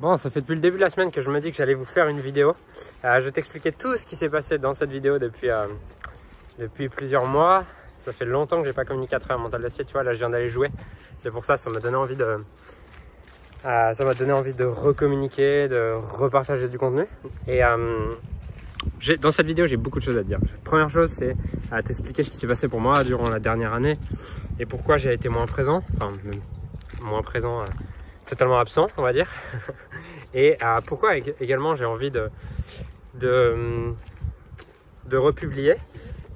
Bon, ça fait depuis le début de la semaine que je me dis que j'allais vous faire une vidéo. Je vais t'expliquer tout ce qui s'est passé dans cette vidéo depuis plusieurs mois. Ça fait longtemps que j'ai pas communiqué à travers Mental d'Acier, tu vois, là je viens d'aller jouer. C'est pour ça, ça m'a donné envie de recommuniquer, de repartager du contenu. Et dans cette vidéo, j'ai beaucoup de choses à te dire. La première chose, c'est à t'expliquer ce qui s'est passé pour moi durant la dernière année et pourquoi j'ai été moins présent, totalement absent, on va dire. Et pourquoi également j'ai envie de republier.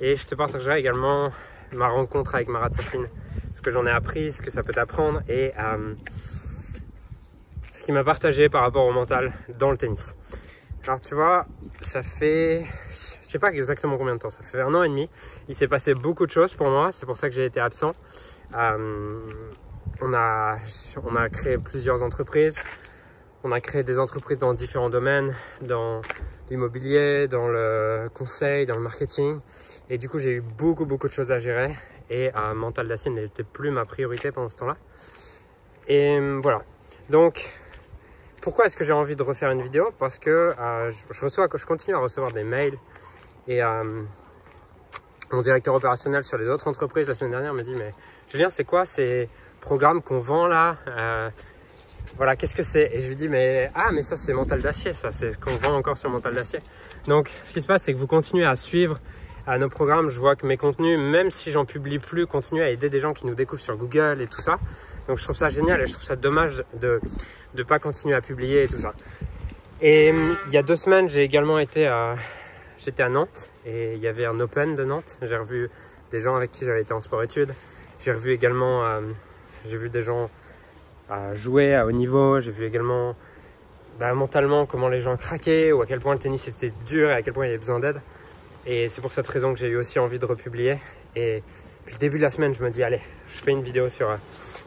Et je te partagerai également ma rencontre avec Marat Safin, ce que j'en ai appris, ce que ça peut t'apprendre et ce qu'il m'a partagé par rapport au mental dans le tennis. Alors tu vois, ça fait, je sais pas exactement combien de temps, ça fait 1 an et demi. Il s'est passé beaucoup de choses pour moi, c'est pour ça que j'ai été absent. On a créé plusieurs entreprises. On a créé des entreprises dans différents domaines, dans l'immobilier, dans le conseil, dans le marketing. Et du coup, j'ai eu beaucoup de choses à gérer. Et Mental d'Acier n'était plus ma priorité pendant ce temps-là. Et voilà. Donc, pourquoi est-ce que j'ai envie de refaire une vidéo? Parce que je continue à recevoir des mails. Et mon directeur opérationnel sur les autres entreprises la semaine dernière me dit « Mais Julien, c'est quoi ces programmes qu'on vend là voilà, qu'est-ce que c'est ?» Et je lui dis mais ça c'est Mental d'Acier, ça c'est ce qu'on vend encore sur Mental d'Acier. Donc ce qui se passe, c'est que vous continuez à suivre nos programmes. Je vois que mes contenus, même si j'en publie plus, continuent à aider des gens qui nous découvrent sur Google et tout ça. Donc je trouve ça génial et je trouve ça dommage de ne pas continuer à publier et tout ça. Et il y a 2 semaines, j'ai également été j'étais à Nantes et il y avait un Open de Nantes. J'ai revu des gens avec qui j'avais été en sport-études. J'ai revu également, j'ai vu des gens jouer à haut niveau. J'ai vu également mentalement comment les gens craquaient ou à quel point le tennis était dur et à quel point il y avait besoin d'aide. Et c'est pour cette raison que j'ai eu aussi envie de republier. Et depuis le début de la semaine, je me dis allez, je fais une vidéo sur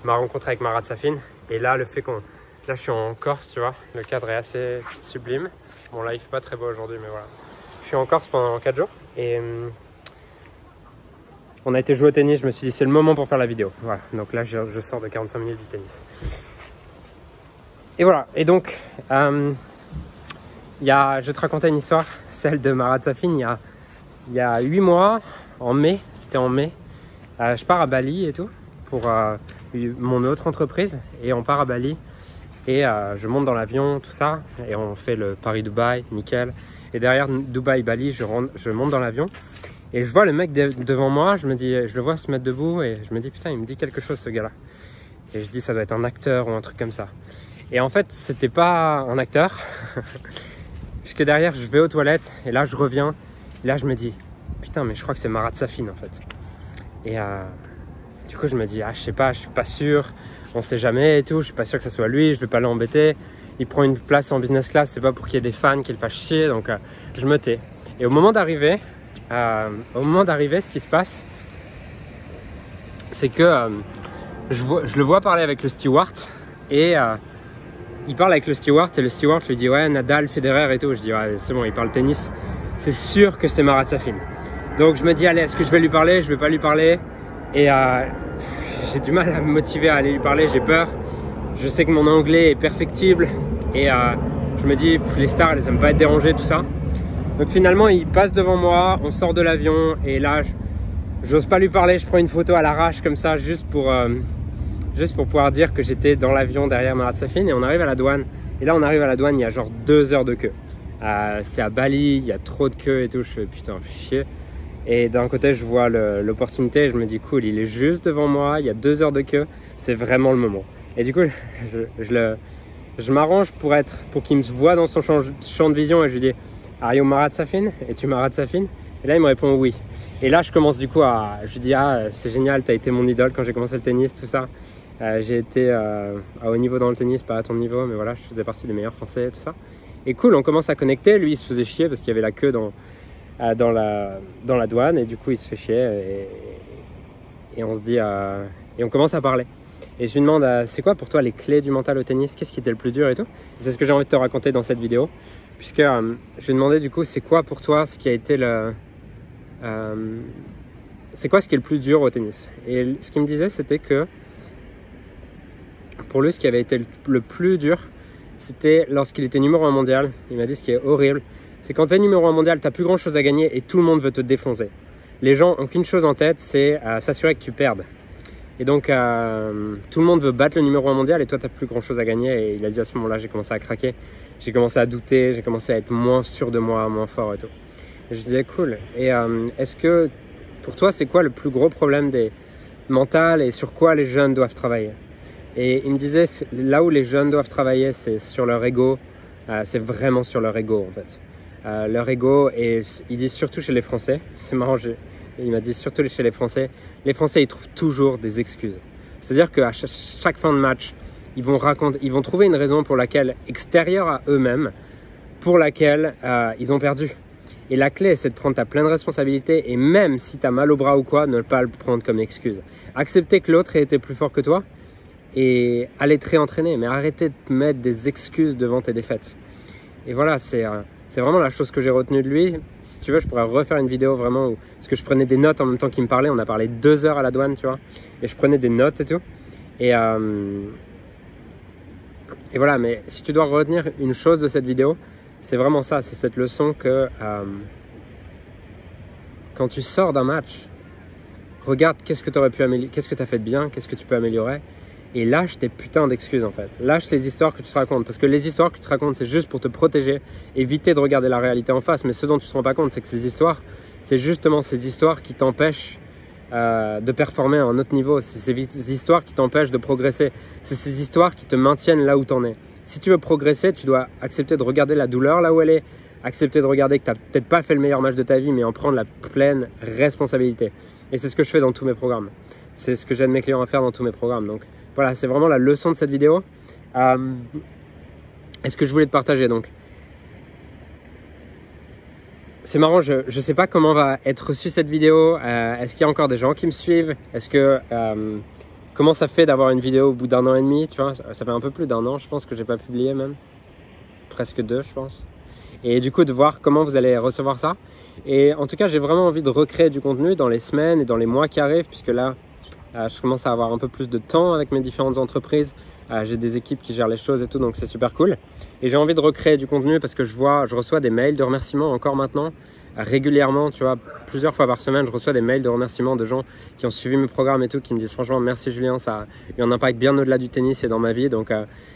ma rencontre avec Marat Safin. Et là, le fait là, je suis en Corse, tu vois, le cadre est assez sublime. Bon là, il fait pas très beau aujourd'hui, mais voilà. Je suis en Corse pendant 4 jours et on a été jouer au tennis. Je me suis dit c'est le moment pour faire la vidéo. Voilà, donc là je sors de 45 minutes du tennis. Et voilà, et donc je vais te raconter une histoire, celle de Marat Safin. Il y a 8 mois, en mai, c'était en mai, je pars à Bali et tout pour mon autre entreprise et on part à Bali et je monte dans l'avion, tout ça, et on fait le Paris-Dubaï, nickel. Et derrière Dubaï-Bali, je monte dans l'avion et je vois le mec devant moi, je le vois se mettre debout et je me dis putain, il me dit quelque chose ce gars-là. Et je dis ça doit être un acteur ou un truc comme ça. Et en fait, c'était pas un acteur, puisque derrière, je vais aux toilettes et là, je reviens. Et là, je me dis putain, mais je crois que c'est Marat Safin en fait. Et du coup, je me dis je sais pas, je suis pas sûr, on sait jamais et tout, je suis pas sûr que ça soit lui, je vais pas l'embêter. Il prend une place en business class, c'est pas pour qu'il y ait des fans qui le fassent chier, donc je me tais. Et au moment d'arriver, ce qui se passe, c'est que je le vois parler avec le steward et il parle avec le steward et le steward lui dit ouais, Nadal, Federer et tout. Je dis ouais, c'est bon, il parle tennis, c'est sûr que c'est Marat Safin. Donc je me dis allez, est-ce que je vais lui parler? Je vais pas lui parler et j'ai du mal à me motiver à aller lui parler, j'ai peur. Je sais que mon anglais est perfectible et je me dis les stars elles aiment pas être dérangées, tout ça. Donc finalement il passe devant moi, on sort de l'avion et là j'ose pas lui parler, je prends une photo à l'arrache comme ça juste pour pouvoir dire que j'étais dans l'avion derrière Marat Safin. Et on arrive à la douane et là on arrive à la douane, il y a genre 2 heures de queue. C'est à Bali, il y a trop de queue et tout, je fais putain fais chier. Et d'un côté je vois l'opportunité et je me dis cool, il est juste devant moi, il y a 2 heures de queue, c'est vraiment le moment. Et du coup, je m'arrange pour qu'il me voie dans son champ de vision et je lui dis « Are you Marat Safin ?» Es-tu Marat Safin? Et là, il me répond « Oui ». Et là, je commence du coup je lui dis « c'est génial, t'as été mon idole quand j'ai commencé le tennis, tout ça. J'ai été à haut niveau dans le tennis, pas à ton niveau, mais voilà, je faisais partie des meilleurs français, tout ça. » Et cool, on commence à connecter. Lui, il se faisait chier parce qu'il y avait la queue dans la douane et du coup, il se fait chier et on se dit et on commence à parler. Et je lui demande c'est quoi pour toi les clés du mental au tennis, qu'est-ce qui était le plus dur et tout. Et c'est ce que j'ai envie de te raconter dans cette vidéo, puisque je lui ai demandé du coup c'est quoi pour toi ce qui a été c'est quoi ce qui est le plus dur au tennis. Et ce qu'il me disait c'était que pour lui ce qui avait été le plus dur c'était lorsqu'il était numéro 1 mondial. Il m'a dit ce qui est horrible, c'est quand tu es numéro 1 mondial, tu n'as plus grand chose à gagner et tout le monde veut te défoncer. Les gens ont qu'une chose en tête, c'est s'assurer que tu perdes. Et donc, tout le monde veut battre le numéro 1 mondial et toi, tu n'as plus grand chose à gagner. Et il a dit à ce moment-là, j'ai commencé à craquer, j'ai commencé à douter, j'ai commencé à être moins sûr de moi, moins fort et tout. Et je disais, cool. Et est-ce que, pour toi, c'est quoi le plus gros problème des mentales et sur quoi les jeunes doivent travailler? Et il me disait, là où les jeunes doivent travailler, c'est sur leur ego. C'est vraiment sur leur ego, en fait. Leur ego, et il dit surtout chez les Français. C'est marrant, il m'a dit surtout chez les Français. Les Français, ils trouvent toujours des excuses. C'est-à-dire qu'à chaque fin de match, ils vont trouver une raison pour laquelle, extérieure à eux-mêmes, pour laquelle ils ont perdu. Et la clé, c'est de prendre ta pleine responsabilité et même si tu as mal au bras ou quoi, ne pas le prendre comme excuse. Accepter que l'autre ait été plus fort que toi et aller te réentraîner, mais arrêter de te mettre des excuses devant tes défaites. Et voilà, c'est vraiment la chose que j'ai retenue de lui. Si tu veux, je pourrais refaire une vidéo vraiment parce que je prenais des notes en même temps qu'il me parlait. On a parlé 2 heures à la douane, tu vois, et je prenais des notes et tout. Et voilà, mais si tu dois retenir une chose de cette vidéo, c'est vraiment ça, c'est cette leçon que quand tu sors d'un match, regarde qu'est-ce que tu aurais pu améliorer, qu'est-ce que tu as fait de bien, qu'est-ce que tu peux améliorer. Et lâche tes putains d'excuses en fait. Lâche les histoires que tu te racontes. Parce que les histoires que tu te racontes, c'est juste pour te protéger, éviter de regarder la réalité en face. Mais ce dont tu ne te rends pas compte, c'est que ces histoires, c'est justement ces histoires qui t'empêchent de performer à un autre niveau. C'est ces histoires qui t'empêchent de progresser. C'est ces histoires qui te maintiennent là où tu en es. Si tu veux progresser, tu dois accepter de regarder la douleur là où elle est, accepter de regarder que tu n'as peut-être pas fait le meilleur match de ta vie, mais en prendre la pleine responsabilité. Et c'est ce que je fais dans tous mes programmes. C'est ce que j'aide mes clients à faire dans tous mes programmes. Donc voilà, c'est vraiment la leçon de cette vidéo. Est-ce que je voulais te partager donc? C'est marrant, je ne sais pas comment va être reçue cette vidéo. Est-ce qu'il y a encore des gens qui me suivent? Est-ce que comment ça fait d'avoir une vidéo au bout d'1 an et demi? Tu vois, ça fait un peu plus d'1 an, je pense que j'ai pas publié même. Presque 2, je pense. Et du coup, de voir comment vous allez recevoir ça. Et en tout cas, j'ai vraiment envie de recréer du contenu dans les semaines et dans les mois qui arrivent, puisque là, je commence à avoir un peu plus de temps avec mes différentes entreprises. J'ai des équipes qui gèrent les choses et tout, donc c'est super cool. Et j'ai envie de recréer du contenu parce que je reçois des mails de remerciements encore maintenant, régulièrement, tu vois, plusieurs fois par semaine, je reçois des mails de remerciements de gens qui ont suivi mes programmes et tout, qui me disent franchement merci Julien, ça a eu un impact bien au-delà du tennis et dans ma vie. Donc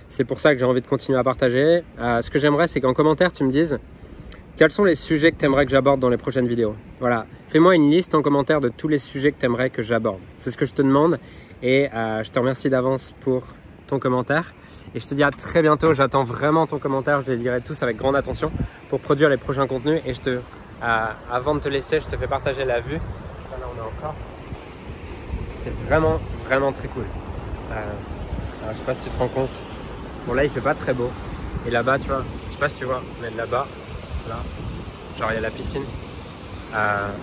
c'est pour ça que j'ai envie de continuer à partager. Ce que j'aimerais, c'est qu'en commentaire, tu me dises quels sont les sujets que tu aimerais que j'aborde dans les prochaines vidéos. Voilà, fais-moi une liste en commentaire de tous les sujets que tu aimerais que j'aborde. C'est ce que je te demande et je te remercie d'avance pour ton commentaire. Et je te dis à très bientôt, j'attends vraiment ton commentaire, je les lirai tous avec grande attention pour produire les prochains contenus. Et avant de te laisser, je te fais partager la vue. Là, on est encore. C'est vraiment, vraiment très cool. Alors, je sais pas si tu te rends compte. Bon, là, il fait pas très beau. Et là-bas, tu vois, je sais pas si tu vois, mais là-bas, là, genre, il y a la piscine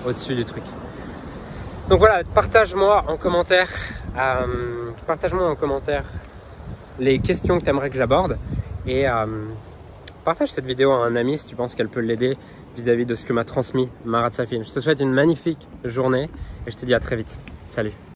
au-dessus du truc. Donc voilà, partage-moi en commentaire les questions que tu aimerais que j'aborde et partage cette vidéo à un ami si tu penses qu'elle peut l'aider vis-à-vis de ce que m'a transmis Marat Safin. Je te souhaite une magnifique journée et je te dis à très vite. Salut!